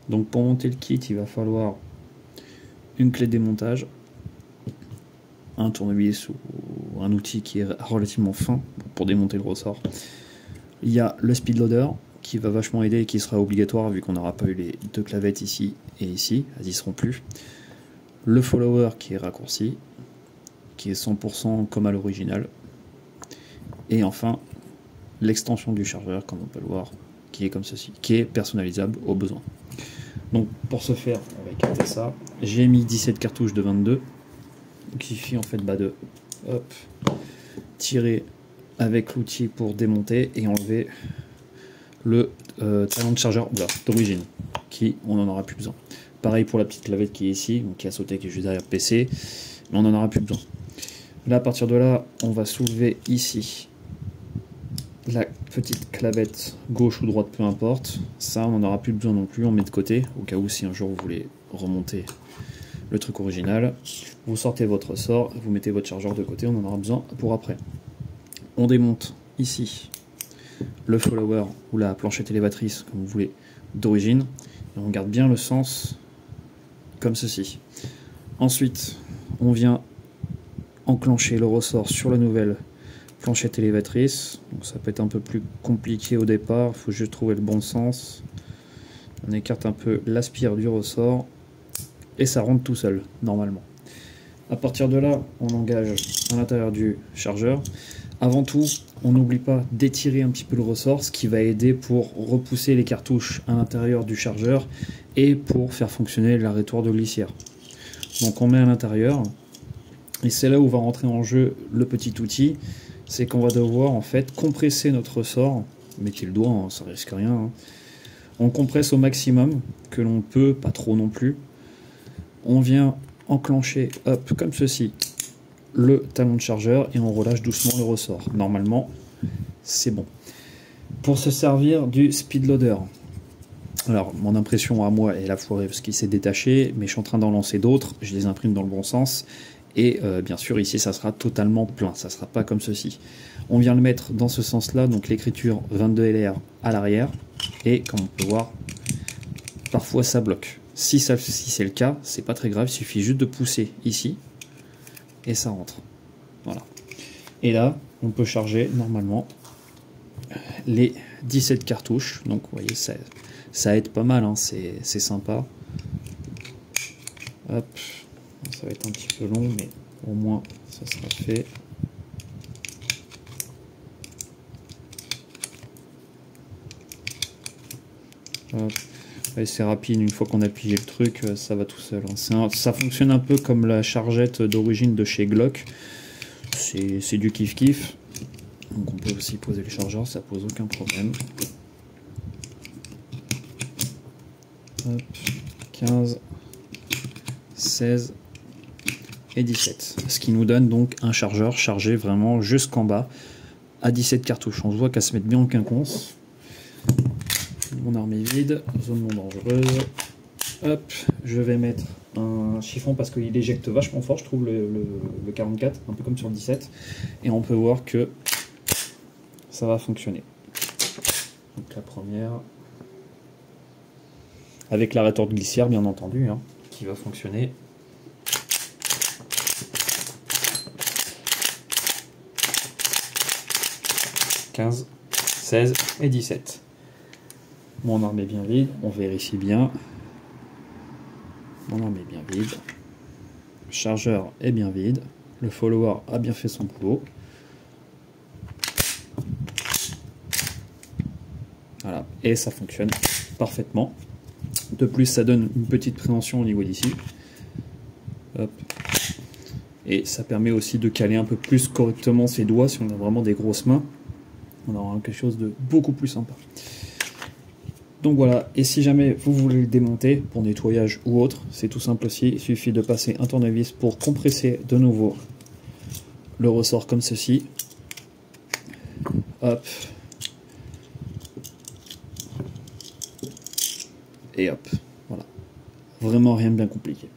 Donc pour monter le kit, il va falloir une clé de démontage, un tournevis ou un outil qui est relativement fin pour démonter le ressort. Il y a le speed loader qui va vachement aider et qui sera obligatoire vu qu'on n'aura pas eu les deux clavettes ici et ici, elles n'y seront plus. Le follower qui est raccourci, qui est 100% comme à l'original. Et enfin, l'extension du chargeur, comme on peut le voir, qui est comme ceci, qui est personnalisable au besoin. Donc pour ce faire, on va écarter ça. J'ai mis 17 cartouches de 22. Donc il suffit en fait de tirer avec l'outil pour démonter et enlever le talon de chargeur d'origine, qui on n'en aura plus besoin. Pareil pour la petite clavette qui est ici, donc qui a sauté, qui est juste derrière PC, mais on n'en aura plus besoin. Là, à partir de là, on va soulever ici la petite clavette gauche ou droite, peu importe. Ça, on n'en aura plus besoin non plus, on met de côté, au cas où si un jour vous voulez remonter le truc original. Vous sortez votre ressort, vous mettez votre chargeur de côté, on en aura besoin pour après. On démonte ici le follower ou la planchette élévatrice, comme vous voulez, d'origine, et on garde bien le sens comme ceci. Ensuite, on vient enclencher le ressort sur la nouvelle planchette élévatrice. Donc ça peut être un peu plus compliqué au départ, il faut juste trouver le bon sens. On écarte un peu l'aspire du ressort et ça rentre tout seul, normalement. À partir de là, on engage à l'intérieur du chargeur. Avant tout, on n'oublie pas d'étirer un petit peu le ressort, ce qui va aider pour repousser les cartouches à l'intérieur du chargeur et pour faire fonctionner l'arrêtoir de glissière. Donc on met à l'intérieur, et c'est là où va rentrer en jeu le petit outil, c'est qu'on va devoir en fait compresser notre ressort. Mettez le doigt, hein, ça risque rien. Hein. On compresse au maximum que l'on peut, pas trop non plus. On vient enclencher, hop, comme ceci, le talon de chargeur et on relâche doucement le ressort. Normalement, c'est bon. Pour se servir du speed loader, alors mon impression à moi est la foirée parce qu'il s'est détaché, mais je suis en train d'en lancer d'autres, je les imprime dans le bon sens. Et bien sûr ici ça sera totalement plein, ça sera pas comme ceci. On vient le mettre dans ce sens là, donc l'écriture 22LR à l'arrière, et comme on peut voir, parfois ça bloque. Si c'est le cas, c'est pas très grave, il suffit juste de pousser ici, et ça rentre. Voilà. Et là, on peut charger normalement les 17 cartouches, donc vous voyez, ça aide pas mal, hein, c'est sympa. Hop. Ça va être un petit peu long, mais au moins ça sera fait. C'est rapide, une fois qu'on a pigé le truc, ça va tout seul. Ça fonctionne un peu comme la chargette d'origine de chez Glock. C'est du kiff-kiff. Donc on peut aussi poser le chargeur, ça pose aucun problème. Hop, 15, 16... et 17, ce qui nous donne donc un chargeur chargé vraiment jusqu'en bas à 17 cartouches. On se voit qu'à se mettre bien en quinconce. Mon arme est vide, zone non dangereuse. Hop, je vais mettre un chiffon parce qu'il éjecte vachement fort, je trouve, le 44, un peu comme sur le 17, et on peut voir que ça va fonctionner. Donc la première, avec l'arrêteur de glissière bien entendu, hein, qui va fonctionner. « 15, 16 et 17. Mon arme est bien vide, on vérifie bien. Mon arme est bien vide. Le chargeur est bien vide. Le follower a bien fait son boulot. Voilà, et ça fonctionne parfaitement. De plus, ça donne une petite préhension au niveau d'ici. Hop. Et ça permet aussi de caler un peu plus correctement ses doigts si on a vraiment des grosses mains. On aura quelque chose de beaucoup plus sympa. Donc voilà, et si jamais vous voulez le démonter pour nettoyage ou autre, c'est tout simple aussi, il suffit de passer un tournevis pour compresser de nouveau le ressort comme ceci. Hop. Et hop, voilà. Vraiment rien de bien compliqué.